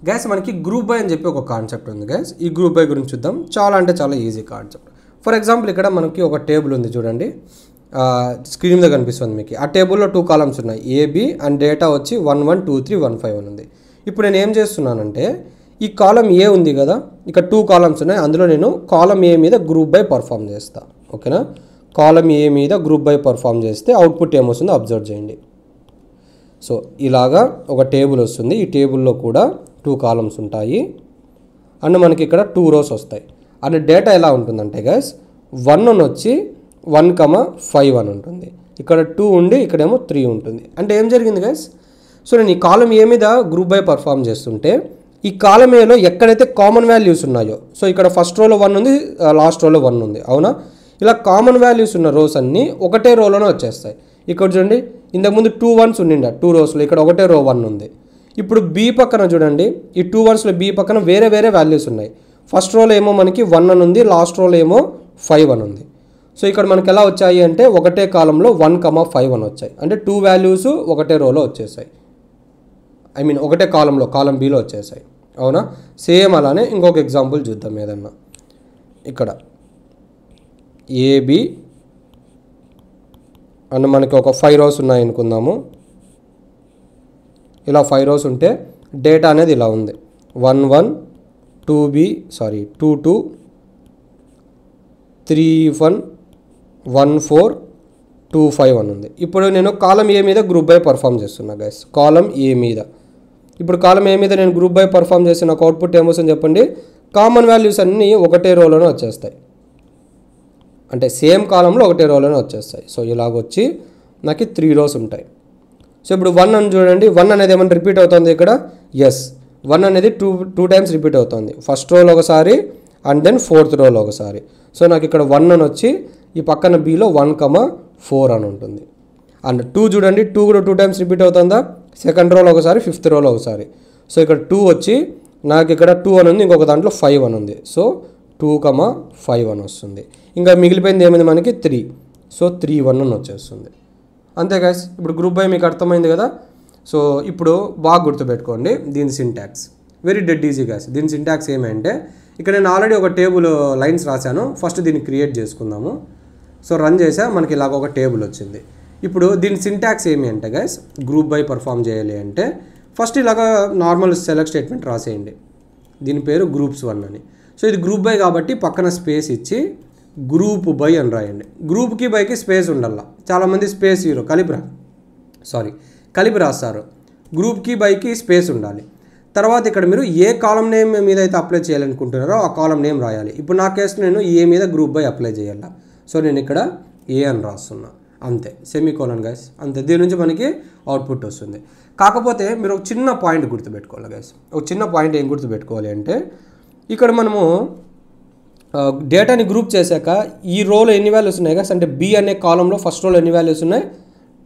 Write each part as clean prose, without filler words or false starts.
Guys మనకి group by అని చెప్పి ఒక కాన్సెప్ట్ ఉంది గైస్. ఈ గ్రూప్ బై గురించి చూద్దాం. చాలా అంటే చాలా ఈజీ కాన్సెప్ట్. ఫర్ ఎగ్జాంపుల్ ఇక్కడ మనకి ఒక టేబుల్ ఉంది చూడండి, స్క్రీన్ మీద కనిపిస్తుంది మీకు. ఆ టేబుల్లో 2 కాలమ్స్ ఉన్నాయి, ఏబి అండ్ డేటా వచ్చి 1 1 2 3 1 5 అని ఉంది. ఇప్పుడు నేను ఏం చేస్తున్నానంటే ఈ కాలం ఏ ఉంది కదా, ఇక్కడ 2 కాలమ్స్ ఉన్నాయి, అందులో నేను కాలం ఏ మీద గ్రూప్ బై పర్ఫామ్ చేస్తా. ఓకేనా, కాలం ఏ మీద గ్రూప్ బై పర్ఫామ్ చేస్తే అవుట్పుట్ ఏమొస్తుందో అబ్జర్వ్ చేయండి. సో ఇలాగా ఒక టేబుల్ వస్తుంది, ఈ టేబుల్లో కూడా 2 కాలమ్స్ ఉంటాయి అండ్ మనకి ఇక్కడ 2 రోస్ వస్తాయి. అండ్ డేటా ఎలా ఉంటుందంటే గైస్ 1 అని వచ్చి 1,5 అని ఉంటుంది, ఇక్కడ 2 ఉండి ఇక్కడేమో 3 ఉంటుంది. అంటే ఏం జరిగింది గైస్, సో నేను ఈ కాలం ఏ మీద గ్రూప్ బై పర్ఫామ్ చేస్తుంటే ఈ కాలం ఏలో ఎక్కడైతే కామన్ వాల్యూస్ ఉన్నాయో, సో ఇక్కడ ఫస్ట్ రోలో 1 ఉంది, లాస్ట్ రోలో 1 ఉంది, అవునా. ఇలా కామన్ వాల్యూస్ ఉన్న రోస్ అన్నీ ఒకటే రోలోనే వచ్చేస్తాయి. ఇక్కడ చూడండి, ఇంతకుముందు 2 1s ఉండిండ 2 రోస్లో, ఇక్కడ ఒకటే రో 1 ఉంది. ఇప్పుడు బి పక్కన చూడండి, ఈ 2 1స్లో బి పక్కన వేరే వేరే వాల్యూస్ ఉన్నాయి. ఫస్ట్ రోలో ఏమో మనకి 1 అని ఉంది, లాస్ట్ రోలో ఏమో 5 అని ఉంది. సో ఇక్కడ మనకి ఎలా వచ్చాయి అంటే ఒకటే కాలంలో 1,5 అని వచ్చాయి, అంటే 2 వాల్యూస్ ఒకటే రోలో వచ్చేసాయి. ఐ మీన్ ఒకటే కాలంలో, కాలం బిలో వచ్చేసాయి, అవునా. సేమ్ అలానే ఇంకొక ఎగ్జాంపుల్ చూద్దాం ఏదన్నా. ఇక్కడ ఏబి అండ్ మనకి ఒక 5 రోస్ ఉన్నాయి అనుకుందాము. ఇలా 5 రోస్ ఉంటే డేటా అనేది ఇలా ఉంది, 1 1 2 2 3 1 1 4 2 5 అని ఉంది. ఇప్పుడు నేను కాలం ఏ మీద గ్రూప్ బై పర్ఫామ్ చేస్తున్నా గైస్, కాలం ఏ మీద. ఇప్పుడు కాలం ఏ మీద నేను గ్రూప్ బై పర్ఫామ్ చేస్తే నాకు అవుట్పుట్ ఏమొస్తుందని చెప్పండి, కామన్ వాల్యూస్ అన్నీ ఒకటే రోలోనే వచ్చేస్తాయి, అంటే సేమ్ కాలంలో ఒకటే రోలోనే వచ్చేస్తాయి. సో ఇలాగొచ్చి నాకు 3 రోస్ ఉంటాయి. సో ఇప్పుడు 1 అని చూడండి, 1 అనేది ఏమైనా రిపీట్ అవుతుంది ఇక్కడ, ఎస్ 1 అనేది టూ టైమ్స్ రిపీట్ అవుతుంది, ఫస్ట్ రోలో ఒకసారి అండ్ దెన్ 4th రోలో ఒకసారి. సో నాకు ఇక్కడ 1 అని వచ్చి ఈ పక్కన బిలో 1,4 అని ఉంటుంది. అండ్ 2 చూడండి, 2 కూడా 2 టైమ్స్ రిపీట్ అవుతుందా, సెకండ్ రోలో ఒకసారి 5th రోలో ఒకసారి. సో ఇక్కడ 2 వచ్చి నాకు ఇక్కడ 2 అని ఉంది, ఇంకొక దాంట్లో 5 అని ఉంది. సో 2,5 అని వస్తుంది. ఇంకా మిగిలిపోయింది ఏమైంది మనకి 3, సో 3 1 అని వచ్చేస్తుంది. అంతే గైస్, ఇప్పుడు గ్రూప్ బై మీకు అర్థమైంది కదా. సో ఇప్పుడు బాగా గుర్తుపెట్టుకోండి దీని syntax, very dead easy guys. దీని సింటాక్స్ ఏమంటే ఇక్కడ నేను ఆల్రెడీ ఒక టేబుల్ లైన్స్ రాశాను, ఫస్ట్ దీన్ని క్రియేట్ చేసుకుందాము. సో రన్ చేసా, మనకి ఇలాగ ఒక టేబుల్ వచ్చింది. ఇప్పుడు దీని సింటాక్స్ ఏమి అంటే గైస్, గ్రూప్ బై పర్ఫామ్ చేయాలి అంటే ఫస్ట్ ఇలాగా నార్మల్ సెలెక్ట్ స్టేట్మెంట్ రాసేయండి, దీని పేరు గ్రూప్స్ 1 అని. సో ఇది గ్రూప్ బై కాబట్టి పక్కన స్పేస్ ఇచ్చి గ్రూప్ బై అని రాయండి. గ్రూప్కి బైకి స్పేస్ ఉండాల, చాలామంది స్పేస్ హీరో కలిపి రాస్తారు. గ్రూప్కి బైకి స్పేస్ ఉండాలి. తర్వాత ఇక్కడ మీరు ఏ కాలం నేమ్ మీద అయితే అప్లై చేయాలనుకుంటున్నారో ఆ కాలం నేమ్ రాయాలి. ఇప్పుడు నా కేసు నేను ఏ మీద గ్రూప్ బై అప్లై చేయాలా, సో నేను ఇక్కడ ఏ అని రాస్తున్నా, అంతే, సెమీకోలన్ గైస్, అంతే. దీని నుంచి మనకి అవుట్పుట్ వస్తుంది. కాకపోతే మీరు ఒక చిన్న పాయింట్ గుర్తుపెట్టుకోవాలి గైస్. ఒక చిన్న పాయింట్ ఏం గుర్తుపెట్టుకోవాలి అంటే ఇక్కడ మనము డేటాని గ్రూప్ చేశాక ఈ రోలో ఎన్ని వాల్యూస్ ఉన్నాయి గైస్ అంటే బి అనే కాలంలో ఫస్ట్ రోలో ఎన్ని వాల్యూస్ ఉన్నాయి,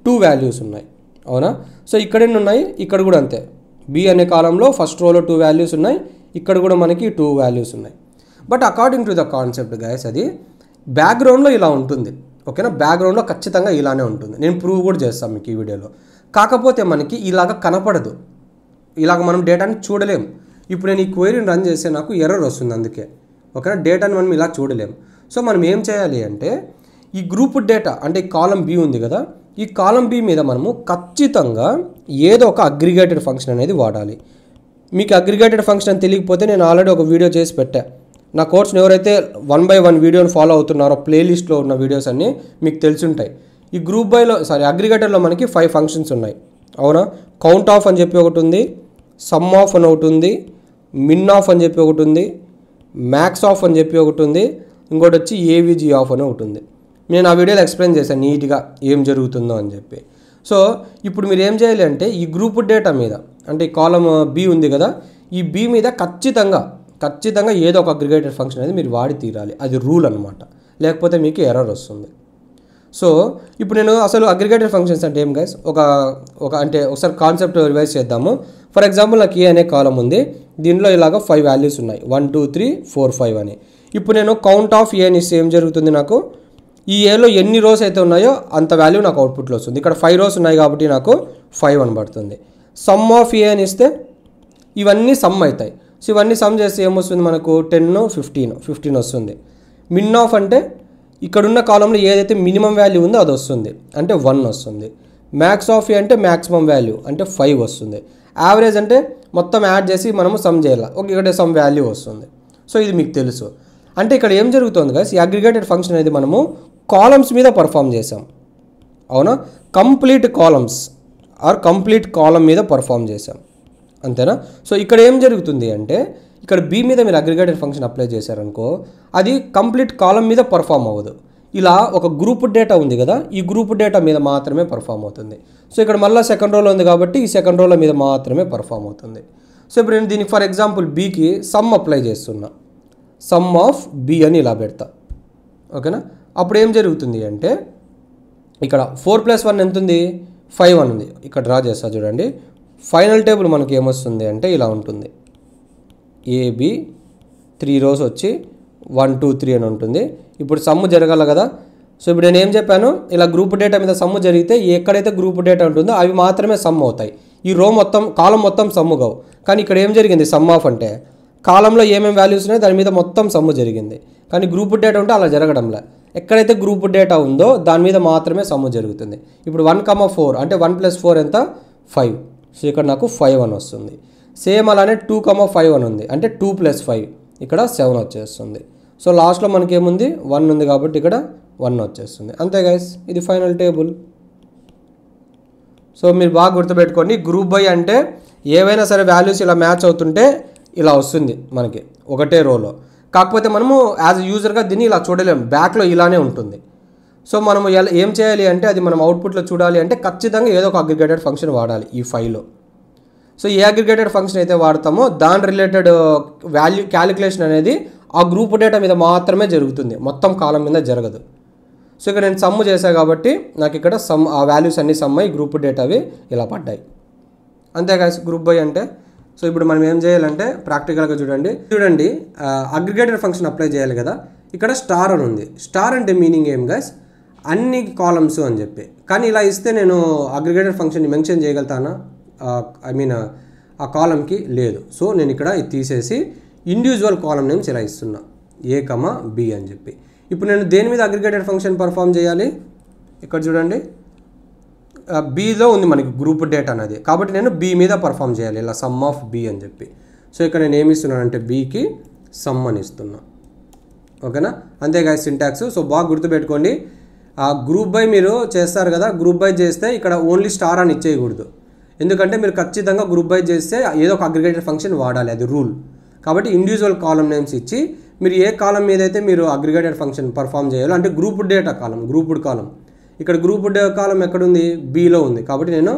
2 వాల్యూస్ ఉన్నాయి, అవునా. సో ఇక్కడ ఎన్ని ఉన్నాయి, ఇక్కడ కూడా అంతే, బి అనే కాలంలో ఫస్ట్ రోలో 2 వాల్యూస్ ఉన్నాయి, ఇక్కడ కూడా మనకి 2 వాల్యూస్ ఉన్నాయి. But according to the concept guys అది బ్యాక్గ్రౌండ్లో ఇలా ఉంటుంది, ఓకేనా. బ్యాక్గ్రౌండ్లో ఖచ్చితంగా ఇలానే ఉంటుంది, నేను ప్రూవ్ కూడా చేస్తాను మీకు ఈ వీడియోలో. కాకపోతే మనకి ఇలాగ కనపడదు, ఇలాగ మనం డేటాని చూడలేము. ఇప్పుడు నేను ఈ క్వైరీని రన్ చేస్తే నాకు ఎర్రర్ వస్తుంది, అందుకే, ఓకేనా. డేటాని మనం ఇలా చూడలేము. సో మనం ఏం చేయాలి అంటే ఈ గ్రూప్ డేటా అంటే ఈ కాలం బి ఉంది కదా, ఈ కాలం బి మీద మనము ఖచ్చితంగా ఏదో ఒక అగ్రిగేటెడ్ ఫంక్షన్ అనేది వాడాలి. మీకు అగ్రిగేటెడ్ ఫంక్షన్ అని తెలియకపోతే నేను ఆల్రెడీ ఒక వీడియో చేసి పెట్టా. నా కోర్స్ని ఎవరైతే 1 by 1 వీడియోని ఫాలో అవుతున్నారో ప్లేలిస్ట్లో ఉన్న వీడియోస్ అన్నీ మీకు తెలిసి ఉంటాయి. ఈ గ్రూప్ బైలో అగ్రిగేటర్లో మనకి 5 ఫంక్షన్స్ ఉన్నాయి, అవునా. కౌంట్ ఆఫ్ అని చెప్పి ఒకటి ఉంది, సమ్ ఆఫ్ అని ఒకటి ఉంది, మిన్ ఆఫ్ అని చెప్పి ఒకటి ఉంది, మ్యాక్స్ ఆఫ్ అని చెప్పి ఒకటి ఉంది, ఇంకోటి వచ్చి ఏవిజీ ఆఫ్ అని ఒకటి ఉంది. నేను ఆ వీడియోలో ఎక్స్ప్లెయిన్ చేశాను నీట్గా ఏం జరుగుతుందో అని చెప్పి. సో ఇప్పుడు మీరు ఏం చేయాలి అంటే ఈ గ్రూప్ డేటా మీద అంటే ఈ కాలం బి ఉంది కదా, ఈ బి మీద ఖచ్చితంగా ఏదో ఒక అగ్రిగేటెడ్ ఫంక్షన్ అనేది మీరు వాడి తీరాలి, అది రూల్ అనమాట, లేకపోతే మీకు ఎర్రర్ వస్తుంది. సో ఇప్పుడు నేను అసలు అగ్రిగేటెడ్ ఫంక్షన్స్ అంటే ఏం గైస్ అంటే ఒకసారి కాన్సెప్ట్ రివైజ్ చేద్దాము. ఫర్ ఎగ్జాంపుల్ నాకు ఏ అనే కాలం ఉంది, దీనిలో ఇలాగ 5 వాల్యూస్ ఉన్నాయి, 1 2 3 4 5 అని. ఇప్పుడు నేను కౌంట్ ఆఫ్ ఏ అని ఇస్తే ఏం జరుగుతుంది, నాకు ఈ ఏలో ఎన్ని రోస్ అయితే ఉన్నాయో అంత వాల్యూ నాకు అవుట్పుట్లో వస్తుంది. ఇక్కడ 5 రోస్ ఉన్నాయి కాబట్టి నాకు 5 అని పడుతుంది. సమ్ ఆఫ్ ఏ అని ఇస్తే ఇవన్నీ సమ్ అవుతాయి. సో ఇవన్నీ సమ్ చేస్తే ఏమొస్తుంది మనకు 10 15 వస్తుంది. మిన్ ఆఫ్ అంటే ఇక్కడున్న కాలంలో ఏదైతే మినిమం వాల్యూ ఉందో అది వస్తుంది, అంటే 1 వస్తుంది. మ్యాక్స్ ఆఫ్ ఏ అంటే మ్యాక్సిమం వాల్యూ అంటే 5 వస్తుంది. యావరేజ్ అంటే మొత్తం యాడ్ చేసి మనము సమ్ చేయాలి, ఇక్కడ సమ్ వాల్యూ వస్తుంది. సో ఇది మీకు తెలుసు. అంటే ఇక్కడ ఏం జరుగుతుంది గైస్, ఈ అగ్రిగేటెడ్ ఫంక్షన్ అనేది మనము కాలమ్స్ మీద పర్ఫామ్ చేసాం, అవునా? కంప్లీట్ కాలమ్స్ ఆర్ కంప్లీట్ కాలం మీద పర్ఫామ్ చేసాం, అంతేనా? సో ఇక్కడ ఏం జరుగుతుంది అంటే ఇక్కడ బి మీద మీరు అగ్రిగేటెడ్ ఫంక్షన్ అప్లై చేశారనుకో, అది కంప్లీట్ కాలం మీద పర్ఫామ్ అవ్వదు. ఇలా ఒక గ్రూప్ డేటా ఉంది కదా, ఈ గ్రూప్ డేటా మీద మాత్రమే పర్ఫామ్ అవుతుంది. సో ఇక్కడ మళ్ళీ సెకండ్ రోలో ఉంది కాబట్టి ఈ సెకండ్ రోల మీద మాత్రమే పర్ఫామ్ అవుతుంది. సో ఇప్పుడు నేను దీనికి ఫర్ ఎగ్జాంపుల్ బీకి సమ్ అప్లై చేస్తున్నా, సమ్ ఆఫ్ బి అని ఇలా పెడతా, ఓకేనా? అప్పుడు ఏం జరుగుతుంది అంటే ఇక్కడ 4 + 1 ఎంత ఉంది, 5 అని ఉంది. ఇక్కడ డ్రా చేస్తా చూడండి. ఫైనల్ టేబుల్ మనకి ఏమొస్తుంది అంటే ఇలా ఉంటుంది. ఏబి 3 rows వచ్చి 1 2 3 అని ఉంటుంది. ఇప్పుడు సమ్ము జరగాలి కదా. సో ఇప్పుడు నేను ఏం చెప్పాను, ఇలా గ్రూప్ డేటా మీద సమ్ము జరిగితే ఎక్కడైతే గ్రూప్ డేటా ఉంటుందో అవి మాత్రమే సమ్ అవుతాయి. ఈ రో మొత్తం కాలం మొత్తం సమ్ము కావు. కానీ ఇక్కడ ఏం జరిగింది, సమ్ ఆఫ్ అంటే కాలంలో ఏమేమి వాల్యూస్ ఉన్నాయో దాని మీద మొత్తం సమ్ము జరిగింది. కానీ గ్రూప్ డేటా ఉంటే అలా జరగడంలే. ఎక్కడైతే గ్రూప్ డేటా ఉందో దాని మీద మాత్రమే సమ్ము జరుగుతుంది. ఇప్పుడు 1, 4 అంటే 1 + 4 ఎంత, 5. సో ఇక్కడ నాకు 5 అని వస్తుంది. సేమ్ అలానే 2, 5 అని ఉంది, అంటే 2 + 5 ఇక్కడ 7 వచ్చేస్తుంది. సో లాస్ట్లో మనకి ఏముంది, 1 ఉంది కాబట్టి ఇక్కడ 1 వచ్చేస్తుంది. అంతే గైస్, ఇది ఫైనల్ టేబుల్. సో మీరు బాగా గుర్తుపెట్టుకోండి, గ్రూప్ బై అంటే ఏవైనా సరే వాల్యూస్ ఇలా మ్యాచ్ అవుతుంటే ఇలా వస్తుంది మనకి ఒకటే రోలో. కాకపోతే మనము యాజ్ యూజర్గా దీన్ని ఇలా చూడలేము, బ్యాక్లో ఇలానే ఉంటుంది. సో మనము ఏం చేయాలి అంటే అది మనం అవుట్పుట్లో చూడాలి అంటే ఖచ్చితంగా ఏదో ఒక అగ్రిగేటెడ్ ఫంక్షన్ వాడాలి ఈ ఫైల్లో. సో ఏ అగ్రిగేటెడ్ ఫంక్షన్ అయితే వాడతామో దాని రిలేటెడ్ వాల్యూ క్యాలిక్యులేషన్ అనేది ఆ గ్రూప్ డేటా మీద మాత్రమే జరుగుతుంది, మొత్తం కాలం మీద జరగదు. సో ఇక్కడ నేను సమ్ చేశాను కాబట్టి నాకు ఇక్కడ సమ్ ఆ వాల్యూస్ అన్ని సమ్ అయ్యి గ్రూప్ డేటా అవి ఇలా పడ్డాయి. అంతే గాయ్స్ గ్రూప్ బై అంటే. సో ఇప్పుడు మనం ఏం చేయాలంటే ప్రాక్టికల్గా చూడండి అగ్రిగేటెడ్ ఫంక్షన్ అప్లై చేయాలి కదా. ఇక్కడ స్టార్ అని ఉంది. స్టార్ అంటే మీనింగ్ ఏం గాయ్స్, అన్ని కాలమ్స్ అని చెప్పి. కానీ ఇలా ఇస్తే నేను అగ్రిగేటెడ్ ఫంక్షన్ని మెన్షన్ చేయగలుగుతానా, ఐ మీన్ ఆ కాలంకి లేదు. సో నేను ఇక్కడ ఇది తీసేసి ఇండివిజువల్ కాలం నేమ్స్ ఇలా ఇస్తున్నా, ఏ, బి అని చెప్పి. ఇప్పుడు నేను దేని మీద అగ్రిగేటెడ్ ఫంక్షన్ పర్ఫామ్ చేయాలి, ఇక్కడ చూడండి బీలో ఉంది మనకి గ్రూప్ డేటా అనేది, కాబట్టి నేను బి మీద పర్ఫామ్ చేయాలి ఇలా సమ్ ఆఫ్ బి అని చెప్పి. సో ఇక్కడ నేను ఏమి ఇస్తున్నానంటే బీకి సమ్ అని ఇస్తున్నా, ఓకేనా? అంతే గాయ్స్ సింటాక్స్. సో బాగా గుర్తుపెట్టుకోండి, ఆ గ్రూప్ బై మీరు చేస్తారు కదా, గ్రూప్ బై చేస్తే ఇక్కడ ఓన్లీ స్టార్ అని ఇచ్చేయకూడదు. ఎందుకంటే మీరు ఖచ్చితంగా గ్రూప్ బై చేస్తే ఏదో ఒక అగ్రిగేటెడ్ ఫంక్షన్ వాడాలి, అది రూల్. కాబట్టి ఇండివిజువల్ కాలం నేమ్స్ ఇచ్చి మీరు ఏ కాలం మీద అయితే మీరు అగ్రిగేటెడ్ ఫంక్షన్ పర్ఫామ్ చేయాలో, అంటే గ్రూప్ డేటా కాలం, గ్రూప్డ్ కాలం. ఇక్కడ గ్రూప్ డేటా కాలం ఎక్కడుంది, బీలో ఉంది. కాబట్టి నేను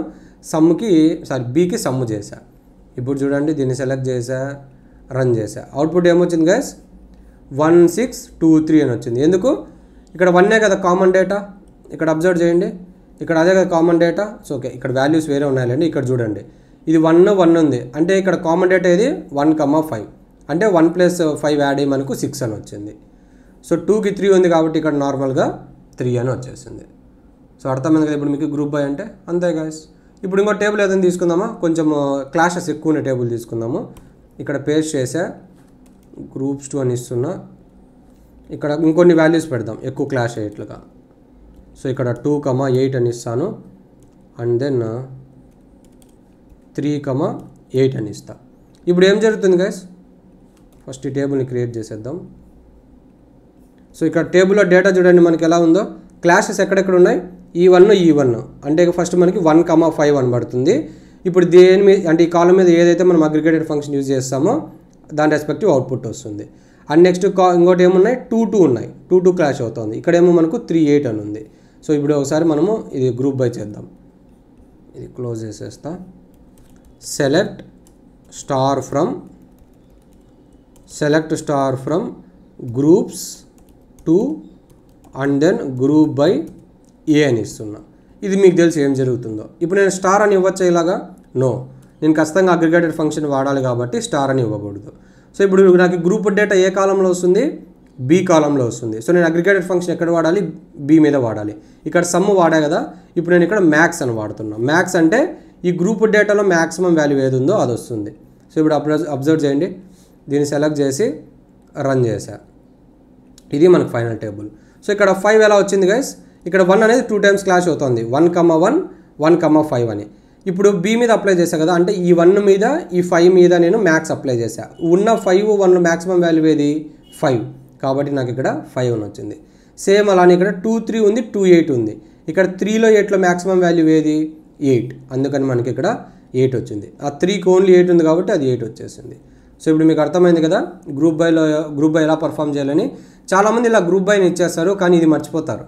బీకి సమ్ము చేశా. ఇప్పుడు చూడండి దీన్ని సెలెక్ట్ చేశా, రన్ చేశా. అవుట్పుట్ ఏమొచ్చింది గైస్, 1 6 2 3 అని వచ్చింది. ఎందుకు, ఇక్కడ 1 కదా కామన్ డేటా. ఇక్కడ అబ్జర్వ్ చేయండి, ఇక్కడ అదే కదా కామన్ డేటా. సో ఓకే, ఇక్కడ వాల్యూస్ వేరే ఉన్నాయండి. ఇక్కడ చూడండి ఇది 1 ఉంది, అంటే ఇక్కడ కామన్ డేటా ఇది 1, 5 అంటే 1 + 5 యాడ్ అయ్యి మనకు 6 అని వచ్చింది. సో 2కి 3 ఉంది కాబట్టి ఇక్కడ నార్మల్గా 3 అని వచ్చేసింది. సో అర్థమైంది కదా ఇప్పుడు మీకు గ్రూప్ బై అంటే. అంతే గాయస్. ఇప్పుడు ఇంకో టేబుల్ ఏదైనా తీసుకుందామా, కొంచెం క్లాషెస్ ఎక్కువ ఉన్న టేబుల్ తీసుకుందాము. ఇక్కడ పేస్ట్ చేసా, గ్రూప్స్ 2 అని ఇస్తున్నా. ఇక్కడ ఇంకొన్ని వాల్యూస్ పెడదాం ఎక్కువ క్లాష్ అయ్యేట్లుగా. సో ఇక్కడ 2, 8 అని ఇస్తాను, అండ్ దెన్ 3, 8 అని ఇస్తా. ఇప్పుడు ఏం జరుగుతుంది గైస్, ఫస్ట్ ఈ టేబుల్ని క్రియేట్ చేసేద్దాం. సో ఇక్కడ టేబుల్లో డేటా చూడండి మనకి ఎలా ఉందో. క్లాషెస్ ఎక్కడెక్కడ ఉన్నాయి, E1 అంటే ఫస్ట్ మనకి 1, 5 అని పడుతుంది. ఇప్పుడు దేని మీద అంటే ఈ కాలం మీద ఏదైతే మనం అగ్రిగేటెడ్ ఫంక్షన్ యూజ్ చేస్తామో దాని రెస్పెక్టివ్ అవుట్పుట్ వస్తుంది. అండ్ నెక్స్ట్ ఇంకోటి ఏమున్నాయి, 2, 2 ఉన్నాయి, 2, 2 క్లాష్ అవుతుంది. ఇక్కడేమో మనకు 3, 8 అని ఉంది. సో ఇప్పుడు ఒకసారి మనము ఇది గ్రూప్ బై చేద్దాం. ఇది క్లోజ్ చేసేస్తా. Select star from groups 2 and then group by A అని ఇస్తున్నా. ఇది మీకు తెలిసి ఏం జరుగుతుందో. ఇప్పుడు నేను స్టార్ అని ఇవ్వచ్చా ఇలాగా, నో, నేను ఖచ్చితంగా అగ్రిగేటెడ్ ఫంక్షన్ వాడాలి కాబట్టి స్టార్ అని ఇవ్వకూడదు. సో ఇప్పుడు నాకు గ్రూప్ డేటా ఏ కాలంలో వస్తుంది, బి కాలంలో వస్తుంది. సో నేను అగ్రిగేటెడ్ ఫంక్షన్ ఎక్కడ వాడాలి, బి మీద వాడాలి. ఇక్కడ సమ్ వాడా కదా, ఇప్పుడు నేను ఇక్కడ మ్యాక్స్ అని వాడుతున్నా. మ్యాక్స్ అంటే ఈ గ్రూప్ డేటాలో మ్యాక్సిమం వాల్యూ ఏది ఉందో అది వస్తుంది. సో ఇప్పుడు అబ్జర్వ్ చేయండి, దీన్ని సెలెక్ట్ చేసి రన్ చేసా, ఇది మనకు ఫైనల్ టేబుల్. సో ఇక్కడ 5 ఎలా వచ్చింది గైస్, ఇక్కడ 1 అనేది 2 టైమ్స్ క్లాష్ అవుతుంది, 1,1 1,5 అని. ఇప్పుడు బి మీద అప్లై చేశా కదా, అంటే ఈ 1 మీద ఈ 5 మీద నేను మ్యాక్స్ అప్లై చేశా. ఉన్న 5 1 మ్యాక్సిమం వాల్యూ ఏది 5, కాబట్టి నాకు ఇక్కడ 5 అని వచ్చింది. సేమ్ అలానే ఇక్కడ 2 3 ఉంది, 2 8 ఉంది. ఇక్కడ 3లో 8లో మ్యాక్సిమం వాల్యూ ఏది 8, అందుకని మనకి ఇక్కడ 8 వచ్చింది. ఆ 3కి ఓన్లీ 8 ఉంది కాబట్టి అది 8 వచ్చేసింది. సో ఇప్పుడు మీకు అర్థమైంది కదా గ్రూప్ బై ఎలా పర్ఫామ్ చేయాలని. చాలామంది ఇలా గ్రూప్ బైని ఇచ్చేస్తారు, కానీ ఇది మర్చిపోతారు.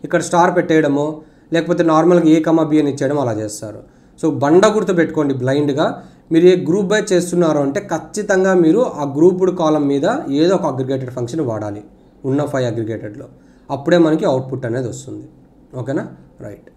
ఇక్కడ స్టార్ పెట్టేయడమో లేకపోతే నార్మల్గా A, B అని ఇచ్చేయడం అలా చేస్తారు. సో బండ గుర్తు పెట్టుకోండి, బ్లైండ్గా మీరు ఏ గ్రూప్ బై చేస్తున్నారు అంటే ఖచ్చితంగా మీరు ఆ గ్రూప్డ్ కాలం మీద ఏదో ఒక అగ్రిగేటెడ్ ఫంక్షన్ వాడాలి ఉన్న 5 అగ్రిగేటెడ్లో, అప్పుడే మనకి అవుట్పుట్ అనేది వస్తుంది. ఓకేనా, రైట్.